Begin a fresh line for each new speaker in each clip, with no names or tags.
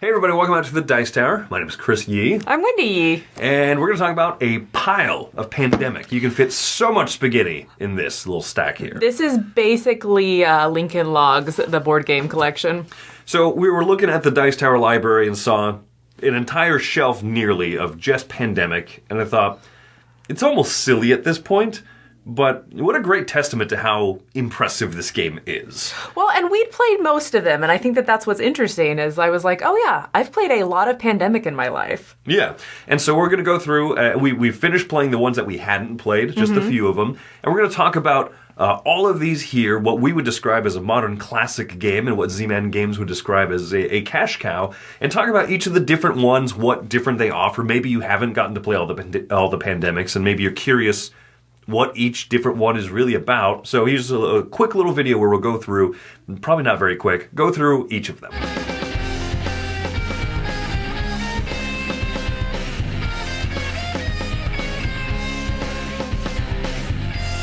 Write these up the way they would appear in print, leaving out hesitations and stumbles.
Hey everybody, welcome out to the Dice Tower. My name is Chris Yi.
I'm Wendy Yi.
And we're going to talk about a pile of Pandemic. You can fit so much spaghetti in this little stack here.
This is basically Lincoln Logs, the board game collection.
So we were looking at the Dice Tower library and saw an entire shelf nearly of just Pandemic. And I thought, it's almost silly at this point. But what a great testament to how impressive this game is.
Well, and we'd played most of them, and I think that that's what's interesting, is I was like, oh yeah, I've played a lot of Pandemic in my life.
Yeah, and so we're going to go through, we finished playing the ones that we hadn't played, just a few of them, and we're going to talk about all of these here, what we would describe as a modern classic game, and what Z-Man Games would describe as a cash cow, and talk about each of the different ones, what different they offer. Maybe you haven't gotten to play all the Pandemics, and maybe you're curious what each different one is really about. So here's a quick little video where we'll go through, probably not very quick, go through each of them.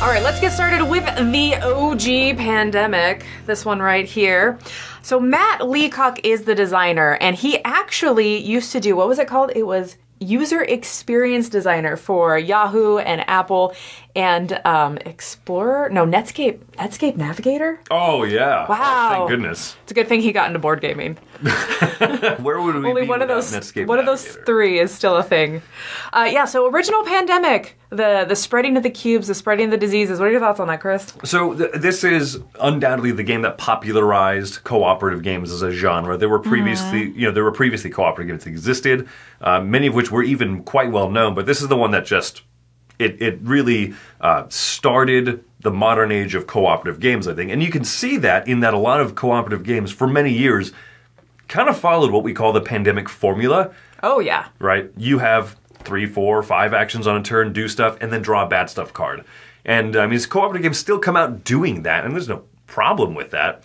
All right, let's get started with the OG Pandemic, this one right here. So Matt Leacock is the designer, and he actually used to do, what was it called? It was user experience designer for Yahoo and Apple and Netscape Navigator.
Oh yeah!
Wow!
Oh, thank goodness.
It's a good thing he got into board gaming.
Where would we
Only
be
one of those.
Netscape
One of those three is still a thing. So original Pandemic, the spreading of the cubes, the spreading of the diseases. What are your thoughts on that, Chris?
So this is undoubtedly the game that popularized cooperative games as a genre. There were previously, cooperative games that existed, many of which were even quite well known. But this is the one that just it really started the modern age of cooperative games, I think. And you can see that in that a lot of cooperative games for many years kind of followed what we call the Pandemic formula.
Oh, yeah.
Right? You have 3, 4, 5 actions on a turn, do stuff, and then draw a bad stuff card. And, cooperative games still come out doing that, and there's no problem with that.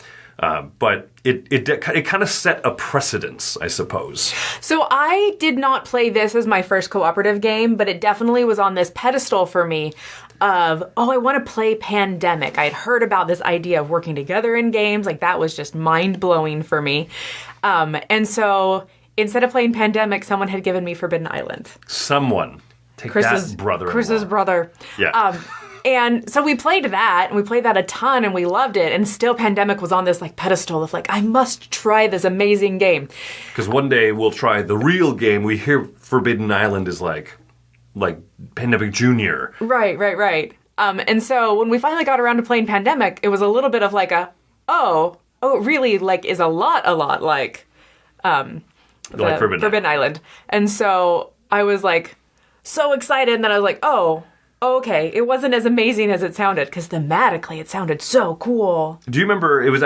But it kind of set a precedence, I suppose.
So I did not play this as my first cooperative game, but it definitely was on this pedestal for me of, I want to play Pandemic. I had heard about this idea of working together in games. Like, that was just mind-blowing for me. And so instead of playing Pandemic, someone had given me Forbidden Island.
Someone. Take that, brother-in-law.
Chris's brother.
Yeah.
And so we played that, and we played that a ton, and we loved it. And still, Pandemic was on this pedestal of I must try this amazing game.
Because one day we'll try the real game. We hear Forbidden Island is like Pandemic Junior.
Right. And so when we finally got around to playing Pandemic, it was a little bit of it really is a lot like Forbidden Island. And so I was so excited, and then I was okay, it wasn't as amazing as it sounded, because thematically it sounded so cool.
Do you remember, it was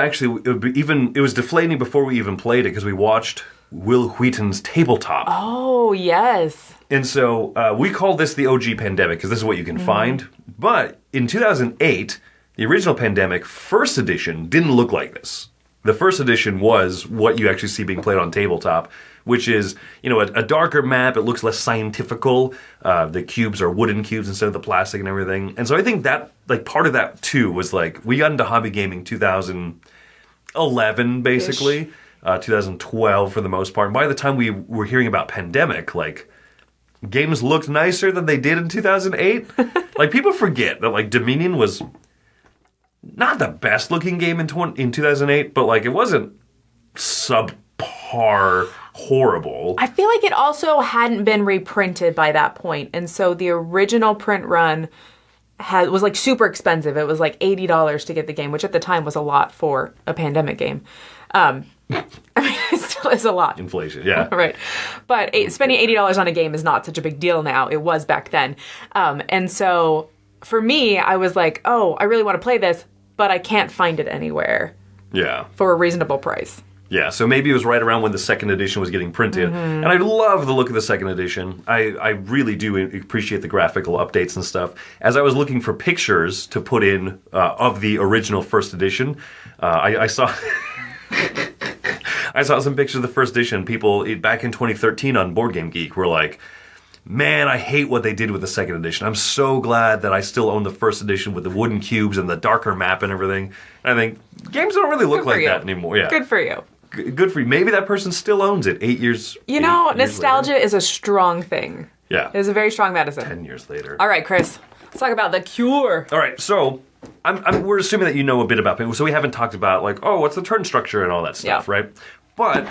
deflating before we even played it, because we watched Will Wheaton's Tabletop.
Oh, yes.
And so we call this the OG Pandemic, because this is what you can find. But in 2008, the original Pandemic first edition didn't look like this. The first edition was what you actually see being played on Tabletop, which is, a darker map. It looks less scientifical. The cubes are wooden cubes instead of the plastic and everything. And so I think that, part of that, too, was, we got into hobby gaming 2011, basically. 2012, for the most part. And by the time we were hearing about Pandemic, games looked nicer than they did in 2008. People forget that, Dominion was not the best-looking game in 2008, but, it wasn't subpar horrible.
I feel like it also hadn't been reprinted by that point, and so the original print run was super expensive. It was $80 to get the game, which at the time was a lot for a Pandemic game. It still is a lot.
Inflation, yeah.
Right. But spending $80 on a game is not such a big deal now. It was back then. And so for me, I was I really want to play this, but I can't find it anywhere.
Yeah.
For a reasonable price.
Yeah, so maybe it was right around when the second edition was getting printed. And I love the look of the second edition. I really do appreciate the graphical updates and stuff. As I was looking for pictures to put in of the original first edition, I saw I saw some pictures of the first edition. People back in 2013 on Board Game Geek were like, man, I hate what they did with the second edition. I'm so glad that I still own the first edition with the wooden cubes and the darker map and everything. And I think games don't really look like that anymore. Yeah.
Good for you.
good for you. Maybe that person still owns it 8 years.
Nostalgia is a strong thing.
Yeah.
It's a very strong medicine.
10 years later.
All right, Chris. Let's talk about The Cure.
All right, so we're assuming that you know a bit about it. So we haven't talked about, what's the turn structure and all that stuff, right? But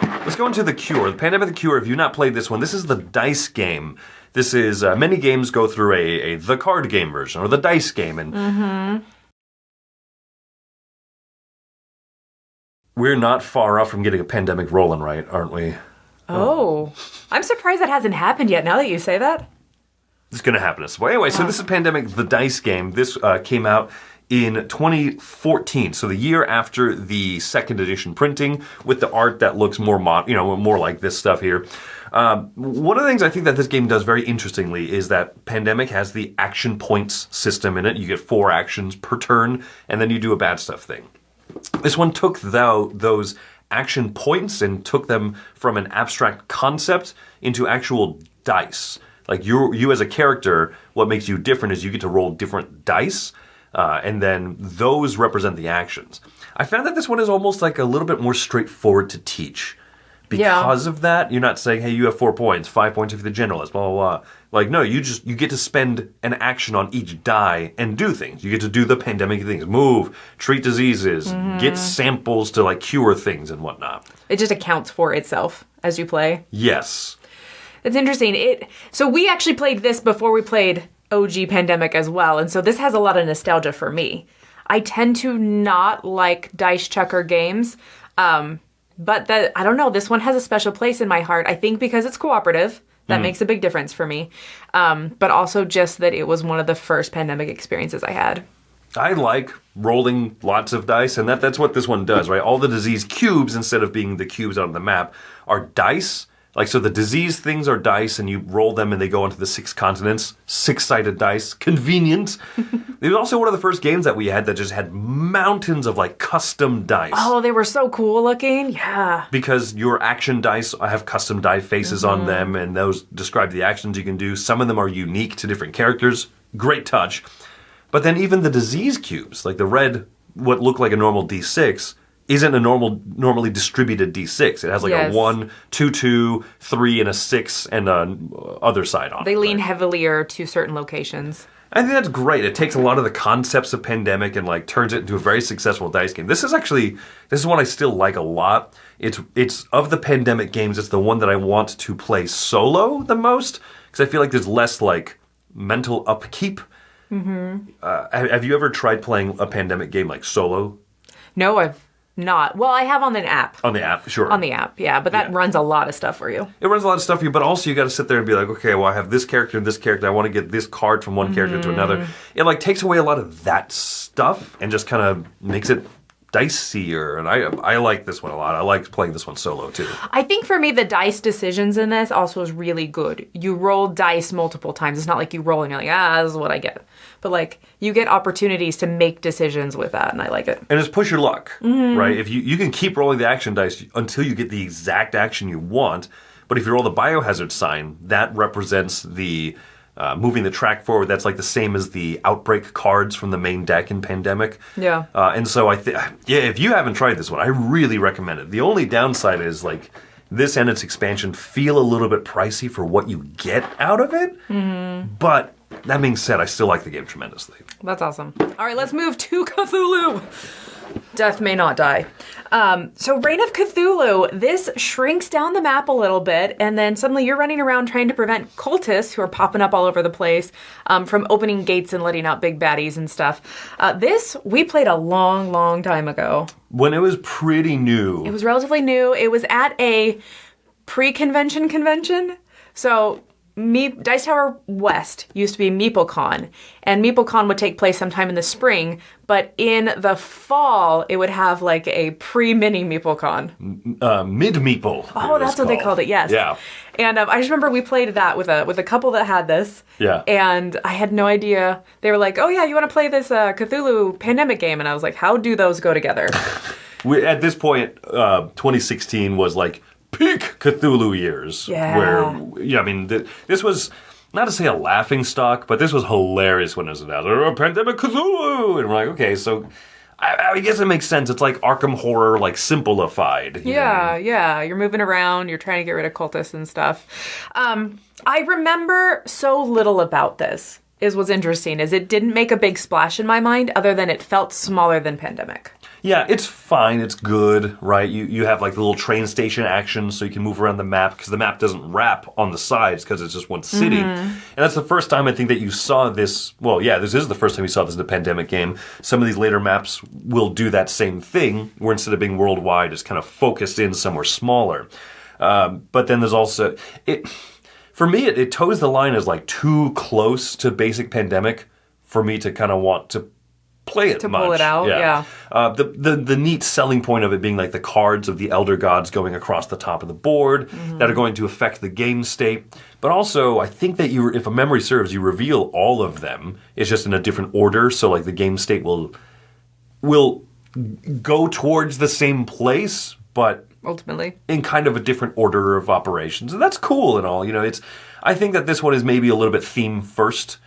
let's go into The Cure. The Pandemic The Cure, if you've not played this one, this is the dice game. This is, many games go through the card game version or the dice game. And we're not far off from getting a pandemic rolling, right, aren't we?
Oh. I'm surprised that hasn't happened yet, now that you say that.
It's going to happen this way. Anyway, so this is Pandemic, the dice game. This came out in 2014, so the year after the second edition printing, with the art that looks more more like this stuff here. One of the things I think that this game does very interestingly is that Pandemic has the action points system in it. You get 4 actions per turn, and then you do a bad stuff thing. This one took those action points and took them from an abstract concept into actual dice. Like you as a character, what makes you different is you get to roll different dice, and then those represent the actions. I found that this one is almost like a little bit more straightforward to teach. Because of that, you're not saying, hey, you have 4 points, 5 points if you're the generalist, blah, blah, blah. No, you get to spend an action on each die and do things. You get to do the pandemic things, move, treat diseases, get samples to cure things and whatnot.
It just accounts for itself as you play.
Yes.
It's interesting. So we actually played this before we played OG Pandemic as well, and so this has a lot of nostalgia for me. I tend to not like dice checker games, but I don't know, this one has a special place in my heart. I think because it's cooperative, that makes a big difference for me, but also just that it was one of the first pandemic experiences I had.
I like rolling lots of dice, and that's what this one does, right? All the disease cubes, instead of being the cubes on the map, are dice. So the disease things are dice, and you roll them, and they go onto the 6 continents. 6-sided dice. Convenient. It was also one of the first games that we had that just had mountains of, custom dice.
Oh, they were so cool looking. Yeah.
Because your action dice have custom die faces on them, and those describe the actions you can do. Some of them are unique to different characters. Great touch. But then even the disease cubes, like the red, what looked like a normal D6, isn't a normally distributed D6. It has a 1, 2, 2, 3, and a 6, and an other side on it.
They lean heavier to certain locations.
I think that's great. It takes a lot of the concepts of Pandemic and turns it into a very successful dice game. This is one I still like a lot. It's of the Pandemic games, it's the one that I want to play solo the most, because I feel like there's less mental upkeep. Have you ever tried playing a Pandemic game solo?
No, I've not. Well, I have on the app.
On the app, sure.
On the app, yeah. But that runs a lot of stuff for you.
It runs a lot of stuff for you, but also you got to sit there and be like, okay, well, I have this character and this character. I want to get this card from one character to another. It takes away a lot of that stuff and just kind of makes it dicier, and I like this one a lot. I like playing this one solo, too.
I think for me, the dice decisions in this also is really good. You roll dice multiple times. It's not like you roll and you're like, this is what I get. But, you get opportunities to make decisions with that, and I like it.
And it's push your luck, right? If you can keep rolling the action dice until you get the exact action you want, but if you roll the biohazard sign, that represents the moving the track forward. That's the same as the outbreak cards from the main deck in Pandemic.
Yeah.
And so if you haven't tried this one, I really recommend it. The only downside is this and its expansion feel a little bit pricey for what you get out of it. But that being said, I still like the game tremendously.
That's awesome. All right, let's move to Cthulhu. Death may not die. So Reign of Cthulhu, this shrinks down the map a little bit, and then suddenly you're running around trying to prevent cultists, who are popping up all over the place, from opening gates and letting out big baddies and stuff. This, we played a long, long time ago.
When it was pretty new.
It was relatively new. It was at a pre-convention convention. So Dice Tower West used to be MeepleCon, and MeepleCon would take place sometime in the spring, but in the fall, it would have a pre-mini MeepleCon.
Mid-Meeple.
Oh, that's what they called it, yes.
Yeah.
And I just remember we played that with a couple that had this.
Yeah.
And I had no idea. They were like, oh yeah, you want to play this Cthulhu Pandemic game? And I was like, how do those go together?
At this point, 2016 was peak Cthulhu years.
Yeah.
Where, this was, not to say a laughing stock, but this was hilarious when it was announced. Pandemic Cthulhu! And we're like, okay, so I guess it makes sense. It's like Arkham Horror, like, simplified.
Yeah. You're moving around. You're trying to get rid of cultists and stuff. I remember so little about this, is what's interesting, is it didn't make a big splash in my mind, other than it felt smaller than Pandemic.
Yeah, it's fine. It's good, right? You have, like, the little train station action, so you can move around the map, because the map doesn't wrap on the sides, because it's just one city. And that's the first time I think that you saw this. Well, yeah, this is the first time you saw this in a Pandemic game. Some of these later maps will do that same thing, where instead of being worldwide, it's kind of focused in somewhere smaller. But then there's also... For me, it toes the line as, like, too close to basic Pandemic for me to kind of want to play it
to
much.
Pull it out, yeah.
The neat selling point of it being like the cards of the Elder Gods going across the top of the board that are going to affect the game state. But also, I think that if a memory serves, you reveal all of them. It's just in a different order, so like the game state will go towards the same place, but
ultimately
in kind of a different order of operations. And that's cool and all. I think that this one is maybe a little bit theme first.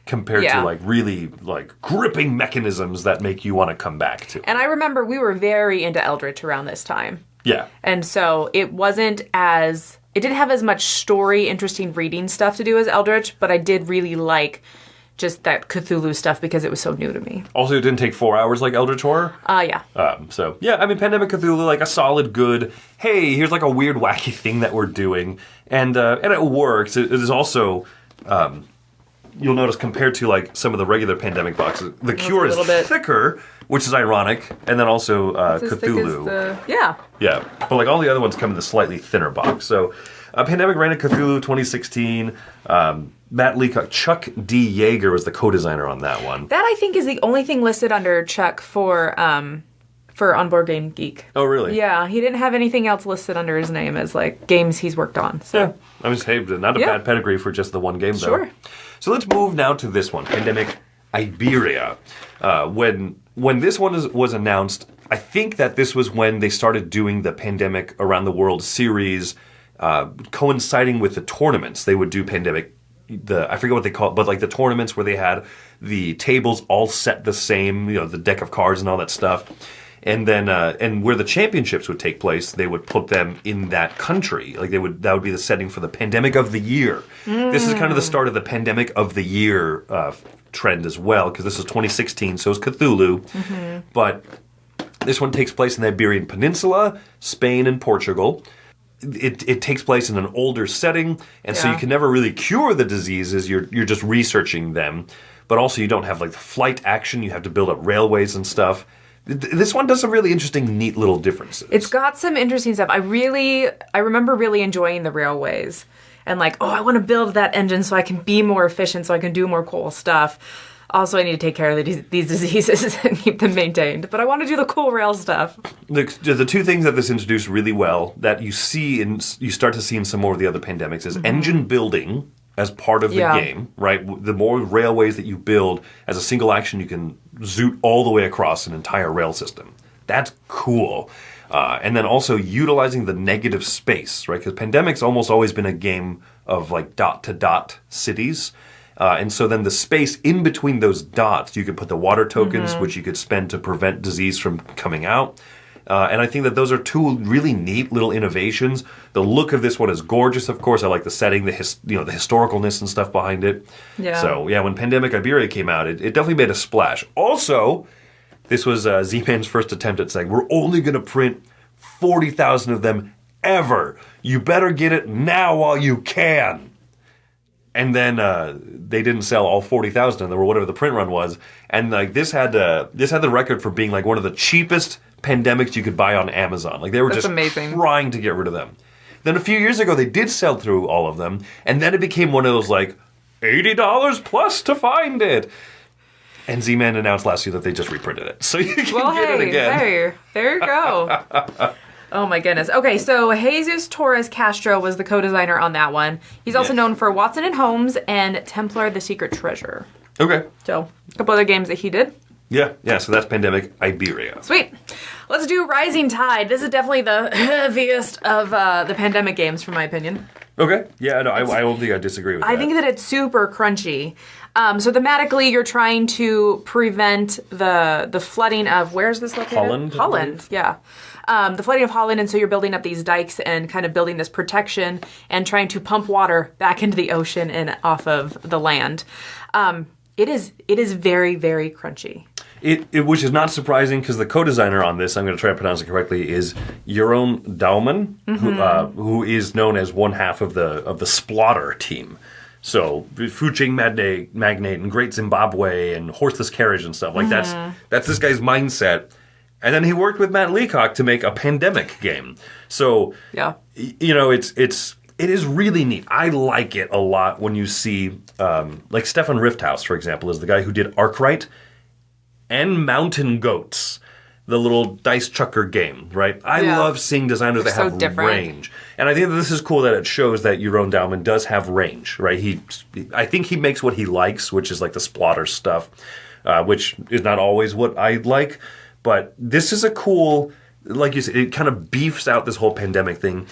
Compared to like really like gripping mechanisms that make you want to come back to.
And I remember we were very into Eldritch around this time.
Yeah.
And so it didn't have as much story, interesting reading stuff to do as Eldritch, but I did really like just that Cthulhu stuff because it was so new to me.
Also, it didn't take 4 hours like Eldritch Horror?
Yeah.
Pandemic Cthulhu, like a solid good, hey, here's like a weird wacky thing that we're doing. And it works. It is also... you'll notice compared to like some of the regular Pandemic boxes, the Cure is thicker, which is ironic, and then also Cthulhu.
Yeah,
but like all the other ones come in the slightly thinner box. So, Pandemic ran at Cthulhu 2016. Matt Leacock, Chuck D. Yeager was the co-designer on that one.
That I think is the only thing listed under Chuck for Onboard Game Geek.
Oh, really?
Yeah, he didn't have anything else listed under his name as like games he's worked on. So.
Yeah, I mean, hey, not a bad pedigree for just the one game, though.
Sure.
So let's move now to this one, Pandemic Iberia. When this one was announced, I think that this was when they started doing the Pandemic Around the World series, coinciding with the tournaments. They would do Pandemic, I forget what they call it, but like the tournaments where they had the tables all set the same, the deck of cards and all that stuff. And then, and where the championships would take place, they would put them in that country. Like that would be the setting for the Pandemic of the Year. This is kind of the start of the Pandemic of the Year trend as well, because this is 2016, so it's Cthulhu. But this one takes place in the Iberian Peninsula, Spain, and Portugal. It takes place in an older setting, and so you can never really cure the diseases. You're just researching them, but also you don't have like the flight action. You have to build up railways and stuff. This one does some really interesting, neat little differences.
It's got some interesting stuff. I remember really enjoying the railways. And like, I want to build that engine so I can be more efficient, so I can do more cool stuff. Also, I need to take care of these diseases and keep them maintained. But I want to do the cool rail stuff.
The two things that this introduced really well that you start to see in some more of the other pandemics is engine building as part of the game, right? The more railways that you build as a single action, you can zoot all the way across an entire rail system. That's cool. And then also utilizing the negative space, right? Because Pandemic's almost always been a game of like dot-to-dot cities. And so then the space in between those dots, you could put the water tokens, which you could spend to prevent disease from coming out. And I think that those are two really neat little innovations. The look of this one is gorgeous, of course. I like the setting, the historicalness and stuff behind it.
Yeah.
So, when Pandemic Iberia came out, it definitely made a splash. Also, this was Z-Man's first attempt at saying, we're only going to print 40,000 of them ever. You better get it now while you can. And then they didn't sell all 40,000 of them, or whatever the print run was. And like this had the record for being like one of the cheapest Pandemics you could buy on Amazon. Like they were just
amazing.
Trying to get rid of them. Then a few years ago, they did sell through all of them, and then it became one of those like $80 plus to find it. And Z-Man announced last year that they just reprinted it, so you can get it again.
Hey, there you go. Oh my goodness. Okay, so Jesus Torres Castro was the co-designer on that one. He's also known for Watson and Holmes and Templar: The Secret Treasure.
Okay.
So, a couple other games that he did.
Yeah, so that's Pandemic Iberia.
Sweet. Let's do Rising Tide. This is definitely the heaviest of the Pandemic games, from my opinion.
Okay. Yeah, no, I don't think I disagree with that.
I think that it's super crunchy. So thematically, you're trying to prevent the flooding of, where's this located?
Holland.
Holland, yeah. The flooding of Holland, and so you're building up these dikes and kind of building this protection and trying to pump water back into the ocean and off of the land. It is very, very crunchy.
Which is not surprising because the co-designer on this, I'm going to try to pronounce it correctly, is Jeroen Douwman, who is known as one half of the Splotter team. So Fuching Magnate and Great Zimbabwe and Horseless Carriage and stuff like that's this guy's mindset. And then he worked with Matt Leacock to make a pandemic game. So
yeah,
it is really neat. I like it a lot when you see like Stefan Rifthouse, for example, is the guy who did Arkwright and Mountain Goats, the little dice chucker game, right? I love seeing designers that have range. And I think that this is cool that it shows that Jeroen Douwman does have range, right? I think he makes what he likes, which is like the Splotter stuff, which is not always what I like. But this is a cool, like you said, it kind of beefs out this whole pandemic thing.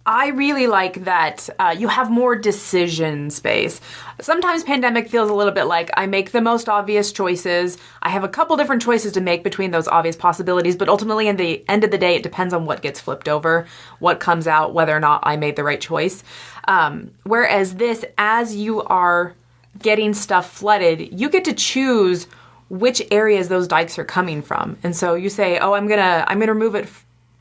I really like that you have more decision space. Sometimes pandemic feels a little bit like I make the most obvious choices. I have a couple different choices to make between those obvious possibilities, but ultimately in the end of the day, it depends on what gets flipped over, what comes out, whether or not I made the right choice. Whereas this, as you are getting stuff flooded, you get to choose which areas those dikes are coming from. And so you say, oh, I'm gonna remove it.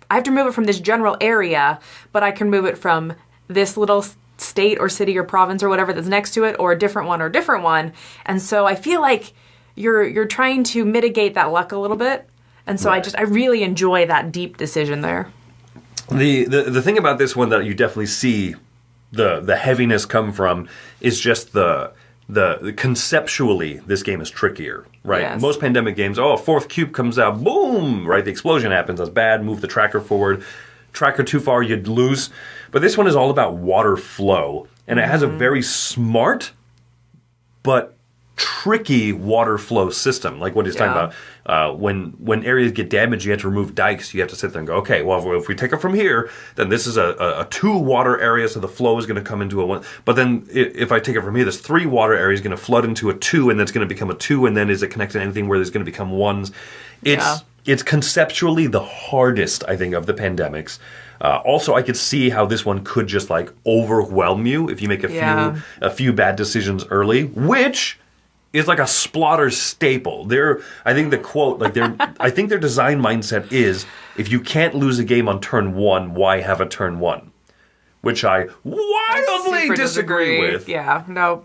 I have to remove it from this general area, but I can move it from this little state or city or province or whatever that's next to it, or a different one. And so I feel like you're trying to mitigate that luck a little bit. And so I really enjoy that deep decision there.
The thing about this one that you definitely see the heaviness come from is just the conceptually, this game is trickier, right?
Yes.
Most pandemic games, a fourth cube comes out, boom, right? The explosion happens, that's bad, move the tracker forward. Tracker too far, you'd lose. But this one is all about water flow, and it has a very smart but tricky water flow system, like what he's talking about. When areas get damaged, you have to remove dikes. You have to sit there and go, okay, well, if we take it from here, then this is a 2 water area, so the flow is going to come into a 1. But then if I take it from here, this 3 water area is going to flood into a 2, and then it's going to become a 2, and then is it connected to anything where there's going to become 1s? It's conceptually the hardest, I think, of the pandemics. Also, I could see how this one could just like overwhelm you if you make a few bad decisions early, which is like a Splotter staple. I think the quote, I think their design mindset is, if you can't lose a game on turn 1, why have a turn 1? Which I wildly disagree with.
Yeah, no.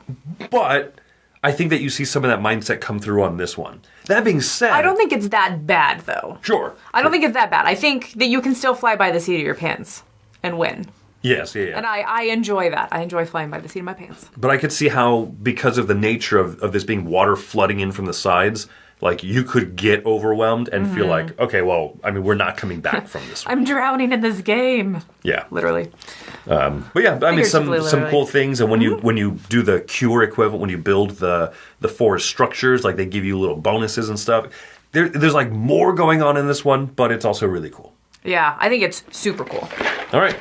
But I think that you see some of that mindset come through on this one. That being said,
I don't think it's that bad, though.
Sure.
I don't think it's that bad. I think that you can still fly by the seat of your pants and win.
Yes, yeah.
And I enjoy that. I enjoy flying by the seat of my pants.
But I could see how, because of the nature of this being water flooding in from the sides, like you could get overwhelmed and feel like, okay, well, I mean, we're not coming back from this one.
I'm drowning in this game.
Yeah.
Literally.
But yeah, I mean, some cool things. And when you do the cure equivalent, when you build the forest structures, like they give you little bonuses and stuff. There's like more going on in this one, but it's also really cool.
Yeah, I think it's super cool.
All right.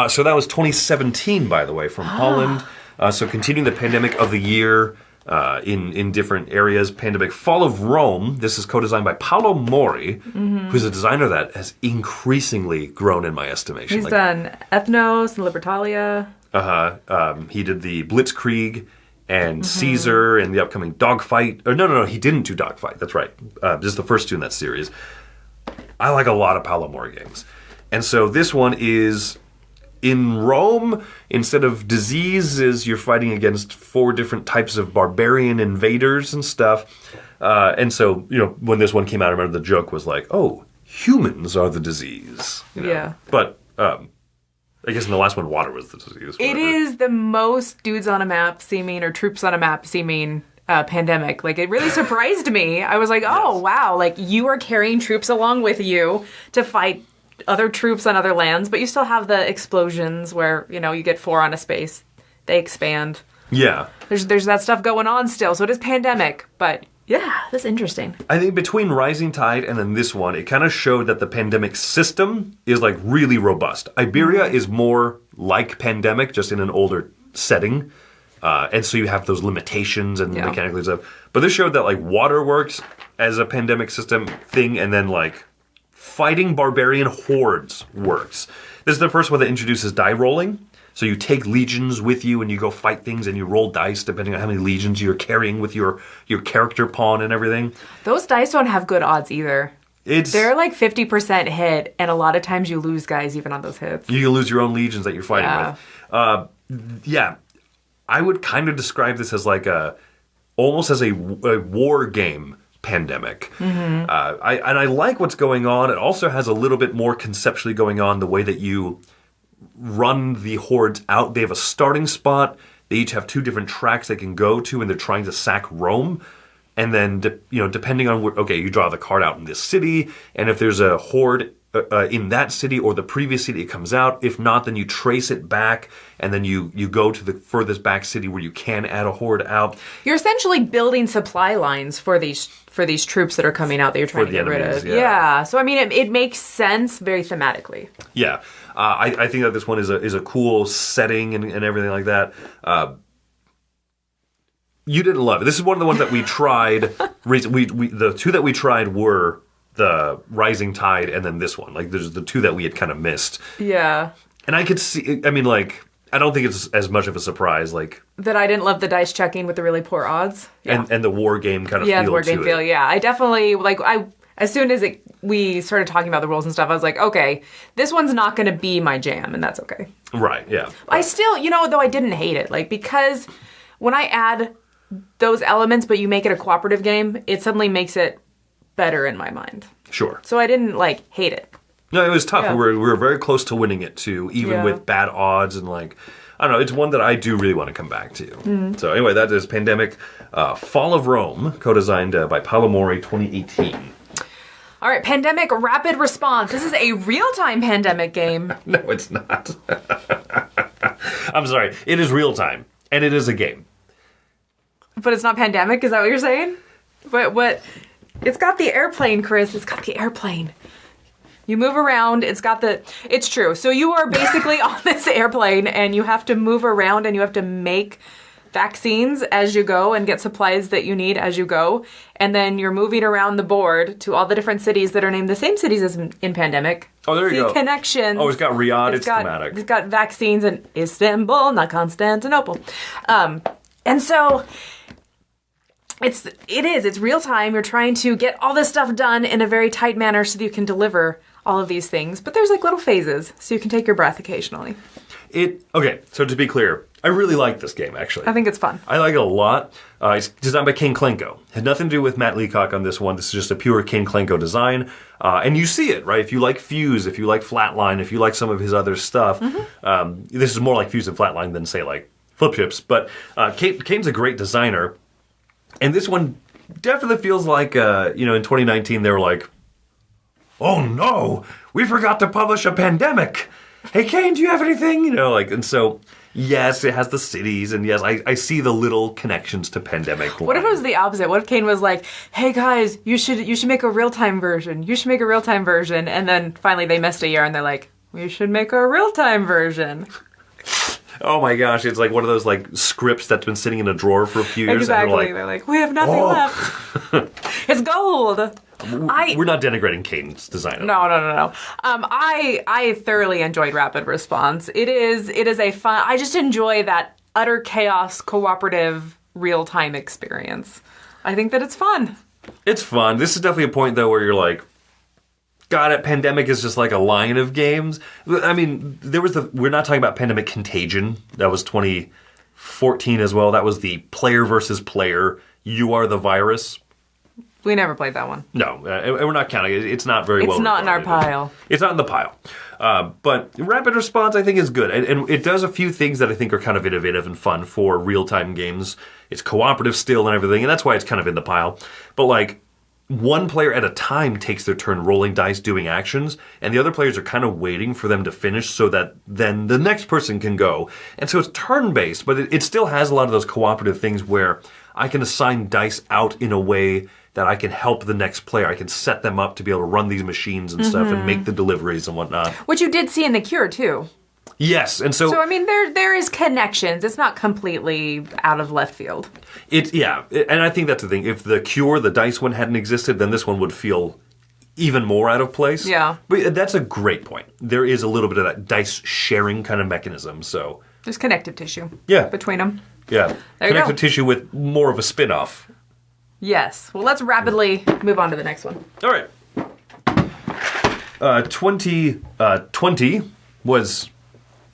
So that was 2017, by the way, from Holland. So continuing the pandemic of the year in different areas. Pandemic Fall of Rome. This is co-designed by Paolo Mori, who's a designer that has increasingly grown in my estimation.
He's done Ethnos and Libertalia.
He did the Blitzkrieg and Caesar and the upcoming Dogfight. Or no, he didn't do Dogfight. That's right. This is the first two in that series. I like a lot of Paolo Mori games. And so this one is in Rome. Instead of diseases, you're fighting against 4 different types of barbarian invaders and stuff. And so, when this one came out, I remember the joke was like, oh, humans are the disease.
Yeah.
But I guess in the last one, water was the disease.
It is the most dudes on a map seeming, or troops on a map seeming pandemic. Like, it really surprised me. I was like, oh, wow. Like, you are carrying troops along with you to fight other troops on other lands, but you still have the explosions where, you get 4 on a space. They expand.
Yeah.
There's that stuff going on still. So it is pandemic, but yeah, that's interesting.
I think between Rising Tide and then this one, it kind of showed that the pandemic system is like really robust. Iberia is more like Pandemic, just in an older setting. And so you have those limitations and mechanically stuff. But this showed that, like, water works as a Pandemic system thing, and then, like, fighting barbarian hordes works. This is the first one that introduces die rolling. So you take legions with you and you go fight things and you roll dice depending on how many legions you're carrying with your character pawn and everything.
Those dice don't have good odds either. They're like 50% hit, and a lot of times you lose guys even on those hits.
You can lose your own legions that you're fighting with. I would kind of describe this as like almost as a war game Pandemic. Mm-hmm. I like what's going on. It also has a little bit more conceptually going on, the way that you run the hordes out. They have a starting spot. They each have 2 different tracks they can go to, and they're trying to sack Rome. And then, depending on you draw the card out in this city, and if there's a horde in that city or the previous city, it comes out. If not, then you trace it back, and then you go to the furthest back city where you can add a horde out.
You're essentially building supply lines for these troops that are coming out that you're trying to get rid of. Yeah. So I mean, it makes sense very thematically. Yeah.
I think that this one is a cool setting and everything like that. You didn't love it. This is one of the ones that we tried. The 2 that we tried were the Rising Tide and then this one. Like, there's the 2 that we had kind of missed.
Yeah.
And I could see, I mean, like, I don't think it's as much of a surprise, like...
That I didn't love the dice checking with the really poor odds.
Yeah. And the war game kind of feel to it.
Yeah, the war game feel, yeah. I definitely, as soon as we started talking about the rules and stuff, I was like, okay, this one's not going to be my jam, and that's okay.
Right, yeah.
I still, though I didn't hate it, because when I add those elements, but you make it a cooperative game, it suddenly makes it better in my mind.
Sure.
So I didn't, hate it.
No, it was tough. Yeah. We were very close to winning it, too, even with bad odds, and, I don't know, it's one that I do really want to come back to. Mm. So anyway, that is Pandemic Fall of Rome, co-designed by Paolo Mori, 2018.
All right, Pandemic Rapid Response. This is a real-time Pandemic game.
No, it's not. I'm sorry. It is real-time, and it is a game.
But it's not Pandemic? Is that what you're saying? But what? It's got the airplane, Chris. It's got the airplane. You move around. It's true. So you are basically on this airplane, and you have to move around, and you have to make vaccines as you go and get supplies that you need as you go. And then you're moving around the board to all the different cities that are named the same cities as in Pandemic.
Oh, there you go.
Connections.
Oh, it's got Riyadh. It's thematic.
It's got vaccines in Istanbul, not Constantinople. And so... It's real time. You're trying to get all this stuff done in a very tight manner so that you can deliver all of these things. But there's little phases, so you can take your breath occasionally.
Okay, so to be clear, I really like this game, actually.
I think it's fun.
I like it a lot. It's designed by Kane Klenko. Had nothing to do with Matt Leacock on this one. This is just a pure Kane Klenko design. And you see it, right? If you like Fuse, if you like Flatline, if you like some of his other stuff, this is more like Fuse and Flatline than, say, Flip Chips. But Kane's a great designer. And this one definitely feels like, in 2019, they were like, oh no, we forgot to publish a Pandemic. Hey, Kane, do you have anything? And so, yes, it has the cities, and yes, I see the little connections to Pandemic.
What if it was the opposite? What if Kane was like, hey guys, you should make a real-time version. You should make a real-time version. And then finally they missed a year, and they're like, we should make a real-time version.
Oh my gosh, it's like one of those scripts that's been sitting in a drawer for a few years.
Exactly. And they're like, we have nothing left. It's gold.
We're not denigrating Kane's design.
No. I thoroughly enjoyed Rapid Response. It is a fun. I just enjoy that utter chaos cooperative real time experience. I think that it's fun.
It's fun. This is definitely a point though where you're like, got it. Pandemic is just like a line of games. I mean, we're not talking about Pandemic Contagion. That was 2014 as well. That was the player versus player. You are the virus.
We never played that one.
No, and we're not counting it. It's not very well.
It's not in our pile.
It's not in the pile. But Rapid Response, I think, is good. And it does a few things that I think are kind of innovative and fun for real-time games. It's cooperative still and everything, and that's why it's kind of in the pile. But, one player at a time takes their turn rolling dice, doing actions, and the other players are kind of waiting for them to finish so that then the next person can go. And so it's turn-based, but it still has a lot of those cooperative things where I can assign dice out in a way that I can help the next player. I can set them up to be able to run these machines and stuff and make the deliveries and whatnot.
Which you did see in The Cure, too.
Yes, and
So I mean, there is connections. It's not completely out of left field.
And I think that's the thing. If the Cure, the dice one, hadn't existed, then this one would feel even more out of place.
Yeah.
But that's a great point. There is a little bit of that dice sharing kind of mechanism, so...
There's connective tissue
Yeah.
between them.
Yeah.
There you
Connective
go.
tissue with more of a spin-off.
Yes. Well, let's rapidly move on to the next one.
All right. 2020 was...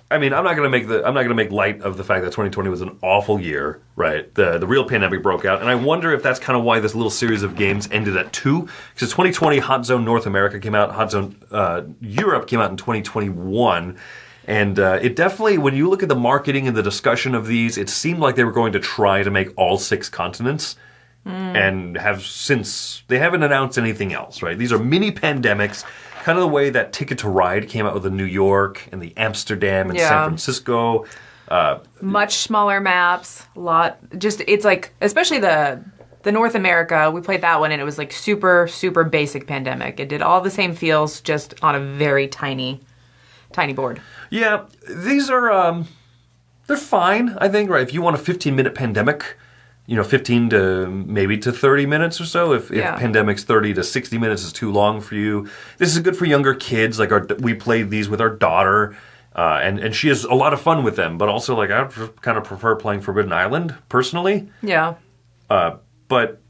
I mean, I'm not going to make light of the fact that 2020 was an awful year, right? The real pandemic broke out, and I wonder if that's kind of why this little series of games ended at 2. Because 2020, Hot Zone North America came out, Hot Zone Europe came out in 2021, and it definitely, when you look at the marketing and the discussion of these, it seemed like they were going to try to make all 6 continents, and they haven't announced anything else, right? These are mini pandemics. Kind of the way that Ticket to Ride came out with the New York and the Amsterdam and San Francisco.
Much smaller maps, it's like, especially the North America, we played that one and it was like super, super basic pandemic. It did all the same feels, just on a very tiny board.
Yeah, these are, they're fine, I think, right? If you want a 15-minute pandemic, 15 to maybe to 30 minutes or so. If Pandemic's 30 to 60 minutes is too long for you. This is good for younger kids. Like we played these with our daughter, and she has a lot of fun with them. But also, like, I kind of prefer playing Forbidden Island, personally.
Yeah.
But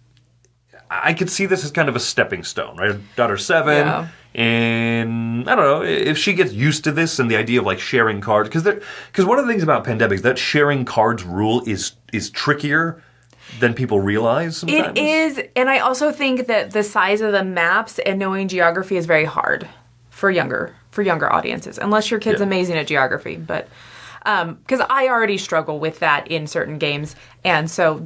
I could see this as kind of a stepping stone, right? Daughter's 7, and I don't know, if she gets used to this and the idea of, like, sharing cards. Because one of the things about Pandemic is that sharing cards rule is trickier than people realize sometimes.
It is, and I also think that the size of the maps and knowing geography is very hard for younger audiences, unless your kid's amazing at geography. But because I already struggle with that in certain games, and so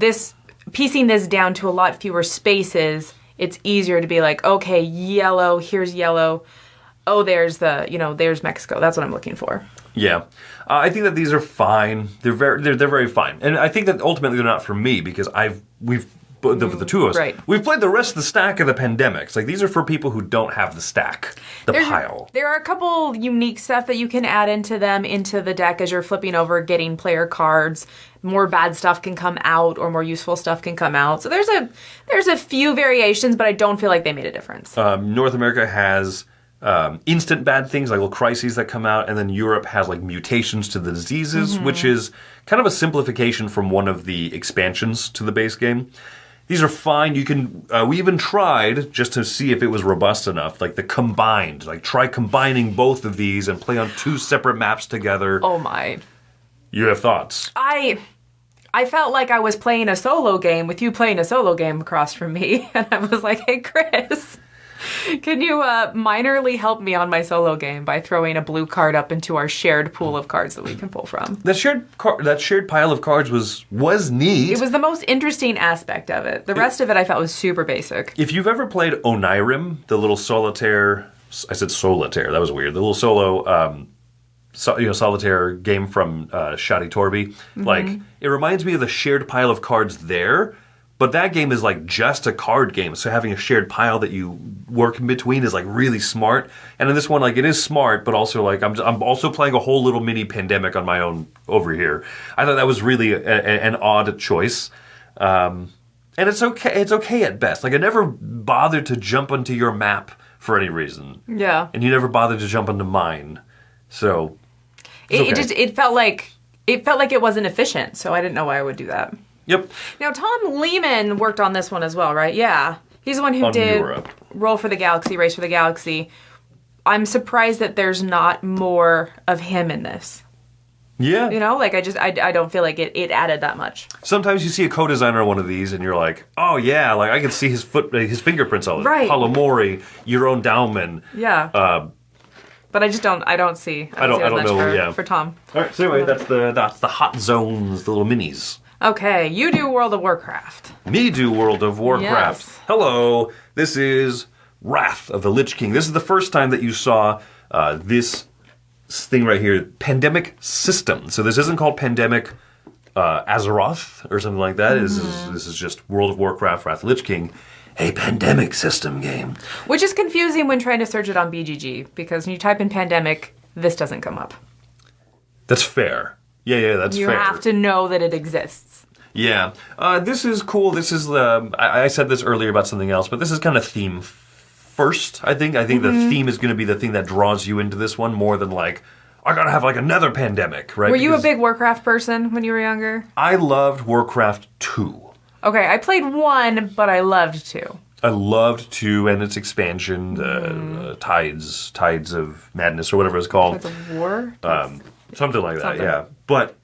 piecing this down to a lot fewer spaces, it's easier to be like, okay, yellow, here's yellow. Oh, there's there's Mexico. That's what I'm looking for.
Yeah. I think that these are fine. They're very fine. And I think that ultimately they're not for me because the two of us,
right.
We've played the rest of the stack of the Pandemics. Like, these are for people who don't have the stack, pile.
There are a couple unique stuff that you can add into the deck as you're flipping over, getting player cards. More bad stuff can come out or more useful stuff can come out. So there's a few variations, but I don't feel like they made a difference.
North America has... instant bad things, like little crises that come out, and then Europe has like mutations to the diseases, which is kind of a simplification from one of the expansions to the base game. These are fine. You can. We even tried just to see if it was robust enough, like try combining both of these and play on 2 separate maps together.
Oh my!
You have thoughts?
I felt like I was playing a solo game with you playing a solo game across from me, and I was like, "Hey, Chris, can you minorly help me on my solo game by throwing a blue card up into our shared pool of cards that we can pull from?"
That shared pile of cards was neat.
It was the most interesting aspect of it. The rest of it I felt was super basic.
If you've ever played Onirim, the little solitaire... I said solitaire. That was weird. The little solo... solitaire game from Shadi Torby. Like, it reminds me of the shared pile of cards there, but that game is like just a card game. So having a shared pile that you work in between is like really smart. And in this one, like, it is smart, but also like I'm also playing a whole little mini Pandemic on my own over here. I thought that was really an odd choice. And it's okay. It's okay at best. Like, I never bothered to jump onto your map for any reason.
Yeah.
And you never bothered to jump onto mine. So
it felt like it wasn't efficient, so I didn't know why I would do that.
Yep.
Now, Tom Lehman worked on this one as well, right? Yeah. He's the one who did
Europe.
Roll for the Galaxy, Race for the Galaxy. I'm surprised that there's not more of him in this.
Yeah.
I don't feel like it added that much.
Sometimes you see a co-designer on one of these and you're like, oh yeah, like I can see his fingerprints all over.
Right.
Palomori, your own Dauman.
Yeah. But I don't see much for Tom.
All right, so anyway, that's the hot zones, the little minis.
Okay, you do World of Warcraft.
Me do World of Warcraft.
Yes.
Hello, this is Wrath of the Lich King. This is the first time that you saw this thing right here, Pandemic System. So this isn't called Pandemic Azeroth or something like that. This is just World of Warcraft, Wrath of the Lich King, a Pandemic System game.
Which is confusing when trying to search it on BGG, because when you type in Pandemic, this doesn't come up.
That's fair. Yeah, that's fair.
You have to know that it exists.
Yeah. This is cool. This is I said this earlier about something else, but this is kind of theme first, I think. I think the theme is going to be the thing that draws you into this one more than like, I gotta have like another pandemic, right?
Were you a big Warcraft person when you were younger?
I loved Warcraft 2.
Okay, I played 1, but I loved 2.
I loved 2 and its expansion, Tides of Madness or whatever it's called.
Tides of War?
Something like that, yeah. But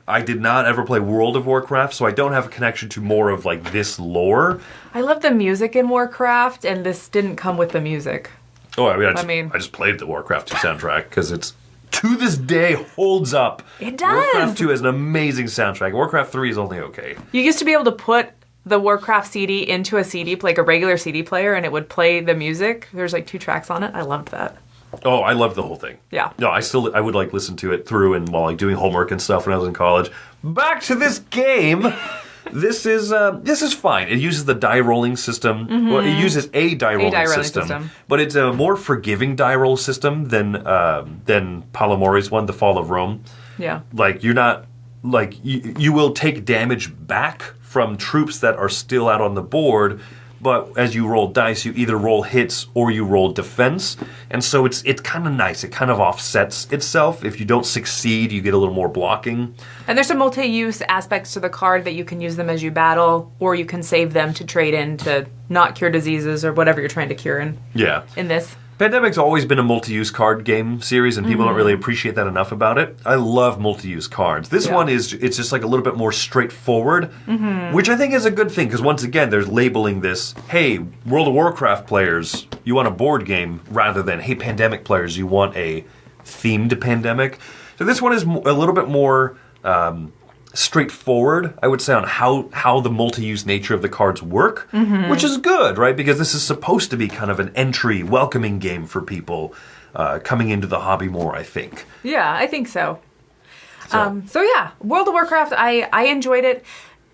I did not ever play World of Warcraft, so I don't have a connection to more of like this lore.
I love the music in Warcraft, and this didn't come with the music.
Oh, I mean, I just played the Warcraft 2 soundtrack because it's, to this day, holds up.
It does.
Warcraft 2 has an amazing soundtrack. Warcraft 3 is only okay.
You used to be able to put the Warcraft CD into a CD, like a regular CD player, and it would play the music. There's like 2 tracks on it. I loved that.
Oh, I loved the whole thing.
Yeah.
No, I would like listen to it through and while like doing homework and stuff when I was in college. Back to this game. This is fine. It uses the die rolling system. Mm-hmm. Well, it uses a die rolling system, but it's a more forgiving die roll system than Palomori's one, The Fall of Rome.
Yeah.
Like you're not like you will take damage back from troops that are still out on the board. But as you roll dice, you either roll hits or you roll defense. And so it's kind of nice. It kind of offsets itself. If you don't succeed, you get a little more blocking.
And there's some multi-use aspects to the card that you can use them as you battle, or you can save them to trade in to not cure diseases or whatever you're trying to cure in this.
Pandemic's always been a multi-use card game series, and people don't really appreciate that enough about it. I love multi-use cards. This one it's just like a little bit more straightforward, which I think is a good thing, because once again, there's labeling this, hey, World of Warcraft players, you want a board game, rather than, hey, Pandemic players, you want a themed Pandemic. So this one is a little bit more straightforward, I would say, on how the multi-use nature of the cards work, which is good, right? Because this is supposed to be kind of an entry, welcoming game for people coming into the hobby more, I think.
Yeah, I think so. So yeah, World of Warcraft, I enjoyed it.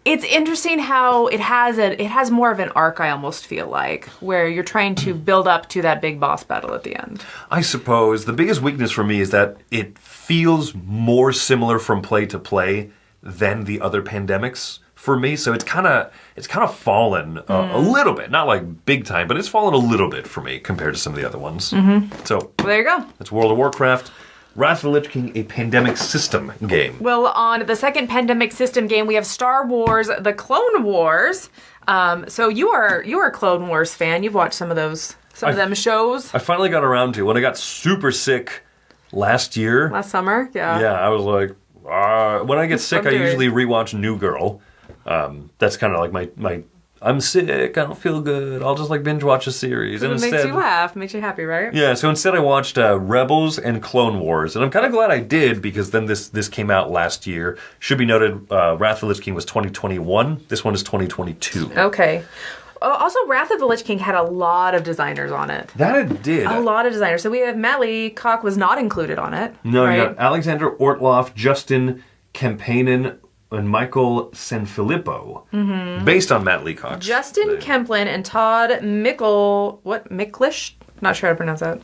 It's interesting how it has more of an arc, I almost feel like, where you're trying to build up to that big boss battle at the end.
I suppose the biggest weakness for me is that it feels more similar from play to play than the other Pandemics for me, so it's kind of fallen a little bit, not like big time, but it's fallen a little bit for me compared to some of the other ones. So
well, there you go.
That's World of Warcraft. Wrath of the Lich King, a Pandemic system game.
Well, on the second Pandemic system game, we have Star Wars: The Clone Wars. So you are a Clone Wars fan. You've watched some of them shows.
I finally got around to when I got super sick last
summer. Yeah,
I was like, when I get sick, I usually rewatch New Girl. That's kind of like my I'm sick, I don't feel good, I'll just like binge watch a series.
And it makes you laugh, makes you happy, right?
Yeah, so instead I watched Rebels and Clone Wars, and I'm kind of glad I did, because then this came out last year. Should be noted, Wrath of the Lich King was 2021, this one is 2022.
Okay. Also, Wrath of the Lich King had a lot of designers on it.
That it did.
A lot of designers. So we have Matt Leacock was not included on it.
No,
right?
You got Alexander Ortloff, Justin Kempanen, and Michael Sanfilippo, based on Matt Leacock.
Justin Kemplin and Todd Micklish? Not sure how to pronounce that.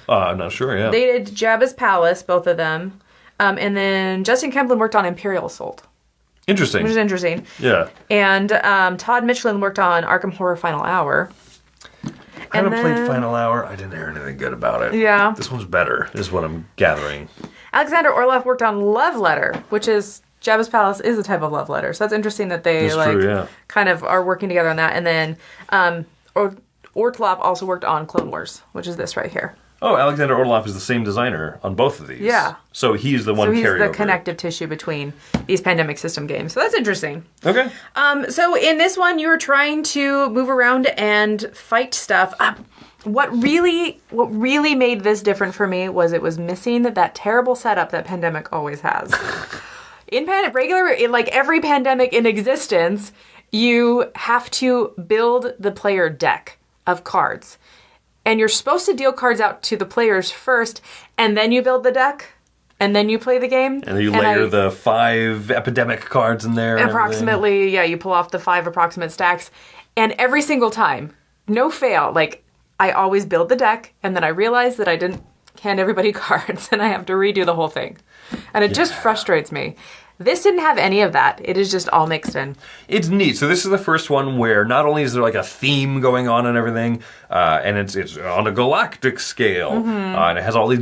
I'm not sure, yeah.
They did Jabba's Palace, both of them. And then Justin Kemplin worked on Imperial Assault.
Interesting.
Which is interesting.
Yeah.
And Todd Michelin worked on Arkham Horror Final Hour.
I haven't played Final Hour. I didn't hear anything good about it.
Yeah.
This one's better, is what I'm gathering.
Alexander Orloff worked on Love Letter, which is... Jabba's Palace is a type of love letter. So that's interesting that they kind of are working together on that. And then Ortloff also worked on Clone Wars, which is this right here.
Oh, Alexander Ortloff is the same designer on both of these.
Yeah.
So he's the one carried over.
So he's the connective tissue between these Pandemic system games. So that's interesting.
Okay.
So in this one, you were trying to move around and fight stuff. What really made this different for me was it was missing that terrible setup that Pandemic always has. In every Pandemic in existence, you have to build the player deck of cards. And you're supposed to deal cards out to the players first, and then you build the deck, and then you play the game.
And then you layer the 5 epidemic cards in there.
Approximately, you pull off the 5 approximate stacks. And every single time, no fail, I always build the deck, and then I realize that I didn't hand everybody cards and I have to redo the whole thing. And it just frustrates me. This didn't have any of that. It is just all mixed in.
It's neat. So this is the first one where not only is there like a theme going on and everything, and it's on a galactic scale, and it has all these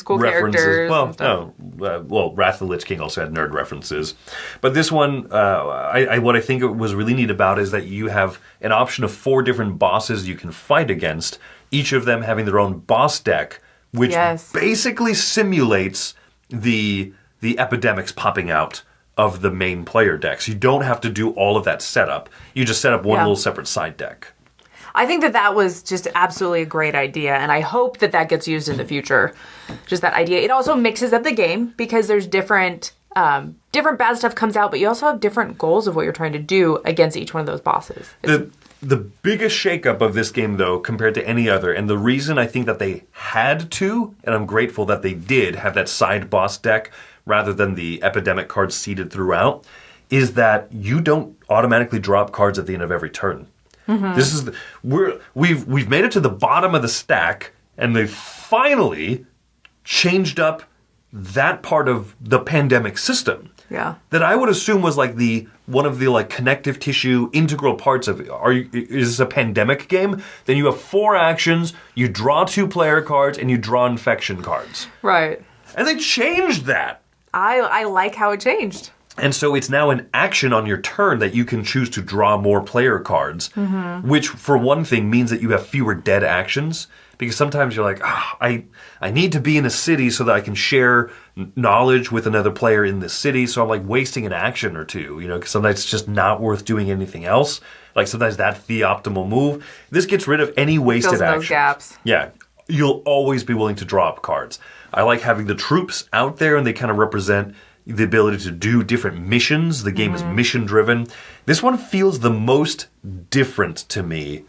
cool
references.
Characters.
Well,
and stuff.
well, Wrath of the Lich King also had nerd references, but this one, what I think was really neat about is that you have an option of 4 different bosses you can fight against, each of them having their own boss deck, which basically simulates the epidemics popping out of the main player decks. You don't have to do all of that setup. You just set up one little separate side deck.
I think that was just absolutely a great idea, and I hope that gets used in the future. Just that idea. It also mixes up the game because there's different bad stuff comes out, but you also have different goals of what you're trying to do against each one of those bosses.
The biggest shakeup of this game, though, compared to any other, and the reason I think that they had to, and I'm grateful that they did, have that side boss deck rather than the epidemic cards seeded throughout, is that you don't automatically drop cards at the end of every turn. This is we've made it to the bottom of the stack, and they finally changed up that part of the pandemic system.
Yeah.
That I would assume was like one of the like connective tissue integral parts of is this a pandemic game? Then you have 4 actions, you draw 2 player cards, and you draw infection cards.
Right.
And they changed that.
I like how it changed.
And so it's now an action on your turn that you can choose to draw more player cards, which for one thing means that you have fewer dead actions. Because sometimes you're like, I need to be in a city so that I can share knowledge with another player in this city. So I'm like wasting an action or two, because sometimes it's just not worth doing anything else. Like sometimes that's the optimal move. This gets rid of any wasted actions.
Those gaps.
Yeah. You'll always be willing to drop cards. I like having the troops out there, and they kind of represent the ability to do different missions. The game is mission driven. This one feels the most different to me,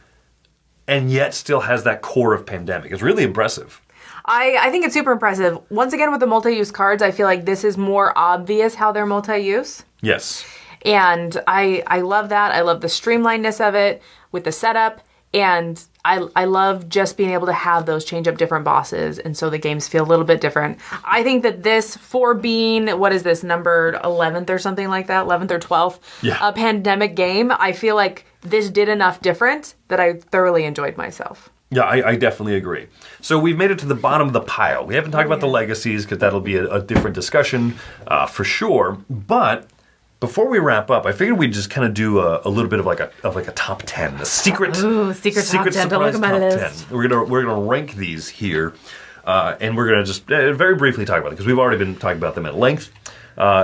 and yet still has that core of pandemic. It's really impressive.
I think it's super impressive. Once again, with the multi-use cards, I feel like this is more obvious how they're multi-use.
Yes.
And I love that. I love the streamlinedness of it with the setup. And I love just being able to have those change up different bosses. And so the games feel a little bit different. I think that this, for being, what is this, numbered 11th or something like that, 11th or 12th, a pandemic game, I feel like this did enough different that I thoroughly enjoyed myself.
Yeah, I definitely agree. So we've made it to the bottom of the pile. We haven't talked about the legacies because that'll be a different discussion for sure. But before we wrap up, I figured we'd just kind of do a little bit of like a top 10, a secret
top 10. Don't look at my list.
10. We're gonna rank these here, and we're gonna just very briefly talk about it because we've already been talking about them at length.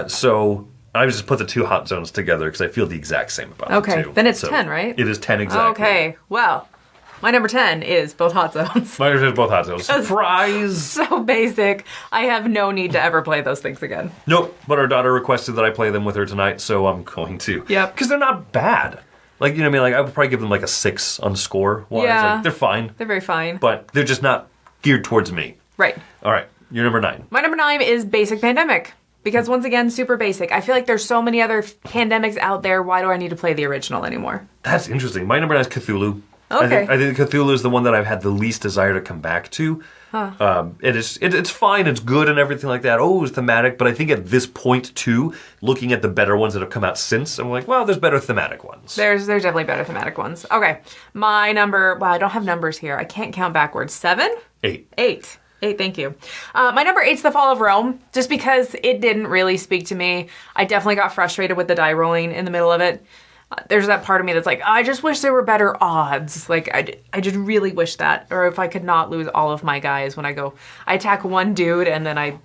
So I just put the 2 hot zones together because I feel the exact same about them too.
Okay, then it's 10, right?
It is 10 exactly.
Okay, well, my number 10 is both hot zones.
My number 10 is both hot zones. Surprise!
So basic. I have no need to ever play those things again.
Nope, but our daughter requested that I play them with her tonight, so I'm going to.
Yep.
Because they're not bad. Like, you know what I mean? Like, I would probably give them like a 6 on score-wise.
Yeah.
Like, they're fine.
They're very fine.
But they're just not geared towards me.
Right.
All right, your number 9.
My number 9 is Basic Pandemic. Because once again, super basic. I feel like there's so many other pandemics out there. Why do I need to play the original anymore?
That's interesting. My number 9 is Cthulhu.
Okay.
I think Cthulhu is the one that I've had the least desire to come back to. It's fine, it's good and everything like that. Oh, it's thematic, but I think at this point too, looking at the better ones that have come out since, I'm like, well, there's better thematic ones.
There's definitely better thematic ones. Okay, my number. Wow, I don't have numbers here. I can't count backwards. 7?
8.
8. 8, thank you. My number 8's The Fall of Rome, just because it didn't really speak to me. I definitely got frustrated with the die rolling in the middle of it. There's that part of me that's like, I just wish there were better odds. Like, I just really wish that. Or if I could not lose all of my guys when I attack one dude and then I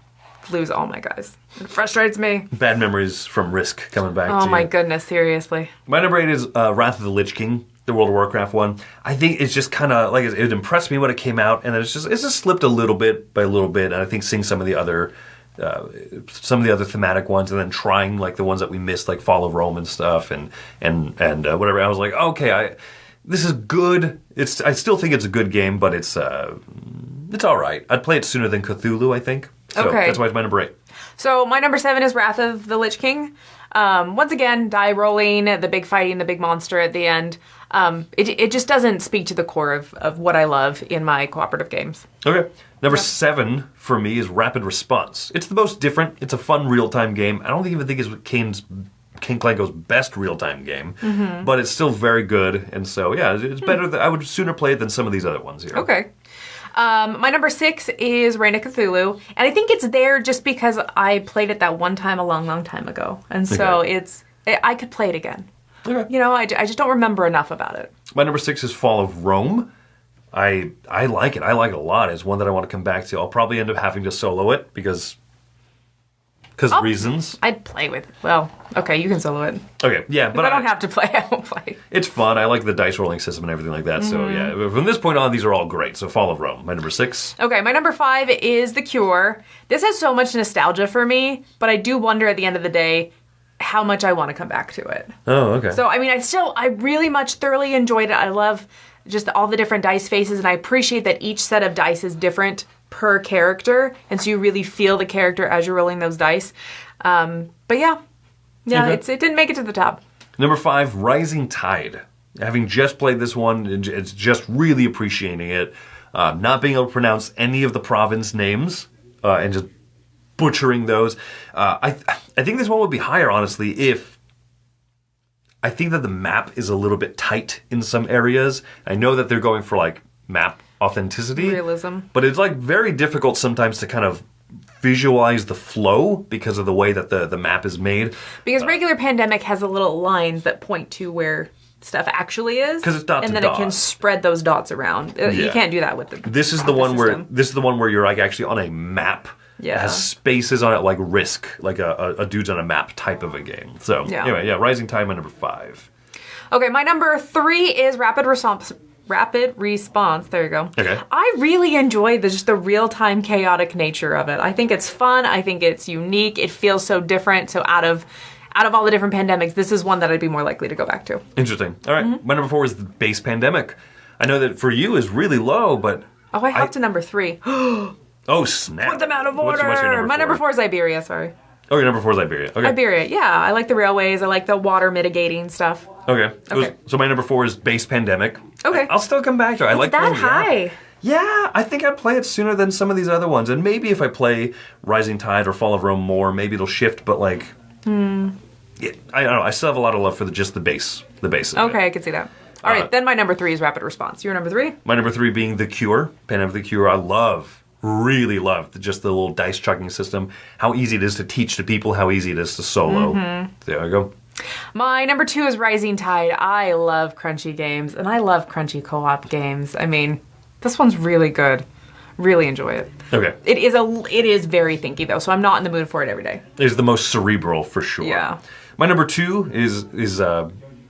lose all my guys. It frustrates me.
Bad memories from Risk coming back to
Oh
you.
my goodness, seriously.
My number 8 is Wrath of the Lich King, the World of Warcraft one. I think it's just kind of, like, it impressed me when it came out, and it's just slipped a little bit by a little bit, and I think seeing some of the other thematic ones, and then trying like the ones that we missed, like Fall of Rome and stuff, and whatever. I was like, okay, this is good. I still think it's a good game, but it's all right. I'd play it sooner than Cthulhu, I think. So
okay.
That's why it's my number 8.
So my number 7 is Wrath of the Lich King. Once again, die rolling, the big fighting, the big monster at the end. It just doesn't speak to the core of what I love in my cooperative games.
Okay. Number 7 for me is Rapid Response. It's the most different. It's a fun real-time game. I don't even think it's King Clanko's best real-time game, but it's still very good. And so, yeah, it's better. I would sooner play it than some of these other ones here.
Okay. My number 6 is Reign of Cthulhu, and I think it's there just because I played it that one time a long, long time ago, and so I could play it again.
Okay.
You know, I just don't remember enough about it.
My number 6 is Fall of Rome. I like it. I like it a lot. It's one that I want to come back to. I'll probably end up having to solo it because reasons.
I'd play with. Well, okay, you can solo it.
Okay, yeah, but
I don't have to play. I won't play.
It's fun. I like the dice rolling system and everything like that. So yeah, from this point on, these are all great. So Fall of Rome, my number 6.
Okay, my number 5 is The Cure. This has so much nostalgia for me, but I do wonder at the end of the day how much I want to come back to it.
Oh, okay.
So I mean, I really much thoroughly enjoyed it. I love just all the different dice faces, and I appreciate that each set of dice is different per character, and so you really feel the character as you're rolling those dice. But yeah,
Okay.
it didn't make it to the top.
Number 5, Rising Tide. Having just played this one, it's just really appreciating it. Not being able to pronounce any of the province names and just butchering those. I think this one would be higher, honestly, if I think that the map is a little bit tight in some areas. I know that they're going for like map authenticity.
Realism.
But it's like very difficult sometimes to kind of visualize the flow because of the way that the map is made.
Because regular Pandemic has the little lines that point to where stuff actually is.
'Cause it's dot
and
to
then
dot.
it can spread those dots around. You can't do that with the
This is the one
system.
where you're like actually on a map.
Yeah.
It has spaces on it like Risk, like a dudes on a map type of a game. So anyway, yeah, Rising Tide, my number 5.
Okay, my number 3 is Rapid Response. There you go.
Okay.
I really enjoy just the real-time chaotic nature of it. I think it's fun. I think it's unique. It feels so different. So out of all the different pandemics, this is one that I'd be more likely to go back to.
Interesting. All right, my number 4 is the base Pandemic. I know that for you is really low, but
Oh, I hopped to number 3.
oh snap!
Put them out of
What's
order.
your
My number 4 is Iberia, sorry.
Oh, your number 4 is Iberia. Okay.
Iberia, yeah. I like the railways. I like the water mitigating stuff.
Okay.
Okay.
So my number 4 is base Pandemic.
Okay.
I'll still come back to it. I like
That
playing it.
high.
Yeah, I think I'd play it sooner than some of these other ones. And maybe if I play Rising Tide or Fall of Rome more, maybe it'll shift. But like, I don't know. I still have a lot of love for just the base. The base. Of it.
Okay, I can see that. All right, then my number 3 is Rapid Response. Your number 3?
My number 3 being The Cure, Pandemic The Cure. I really love just the little dice chucking system. How easy it is to teach to people. How easy it is to solo. There we go.
My number 2 is Rising Tide. I love crunchy games, and I love crunchy co-op games. I mean, this one's really good. Really enjoy it.
Okay.
It is very thinky though, so I'm not in the mood for it every day.
It's the most cerebral for sure.
Yeah.
My number 2 is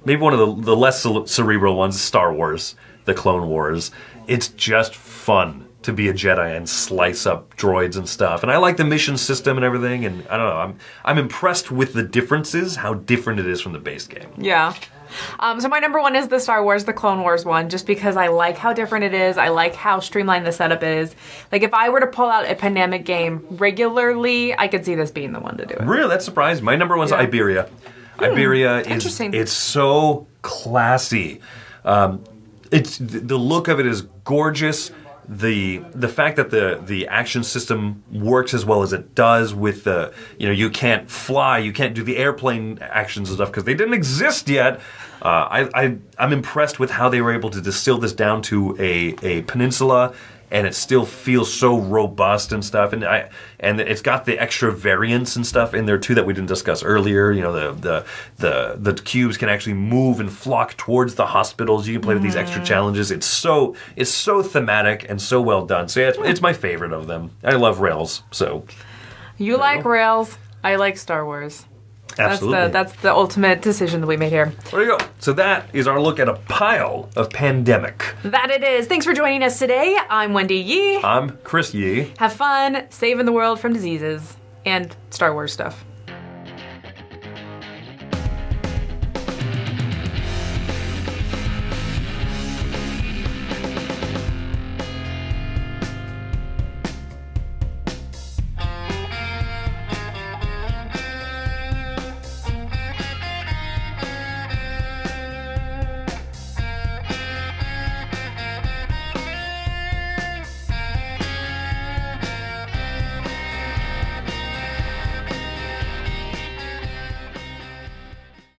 maybe one of the less cerebral ones, Star Wars, the Clone Wars. It's just fun to be a Jedi and slice up droids and stuff. And I like the mission system and everything. And I don't know, I'm impressed with the differences, how different it is from the base game.
Yeah. So my number 1 is the Star Wars, the Clone Wars one, just because I like how different it is. I like how streamlined the setup is. Like, if I were to pull out a Pandemic game regularly, I could see this being the one to do it.
Really? That surprised me. My number 1's Iberia. Iberia it's so classy. It's the look of it is gorgeous. The fact that the action system works as well as it does with the you can't fly, you can't do the airplane actions and stuff because they didn't exist yet. I'm impressed with how they were able to distill this down to a peninsula, and it still feels so robust and stuff. And it's got the extra variants and stuff in there too that we didn't discuss earlier. The cubes can actually move and flock towards the hospitals. You can play with these extra challenges. It's so thematic and so well done. So yeah, it's my favorite of them. I love Rails. So
You like Rails. I like Star Wars.
absolutely,
That's the ultimate decision that we made here.
there you go. So that is our look at a pile of Pandemic.
That it is. Thanks for joining us today. I'm Wendy Yi.
I'm Chris Yi.
Have fun saving the world from diseases and Star Wars stuff.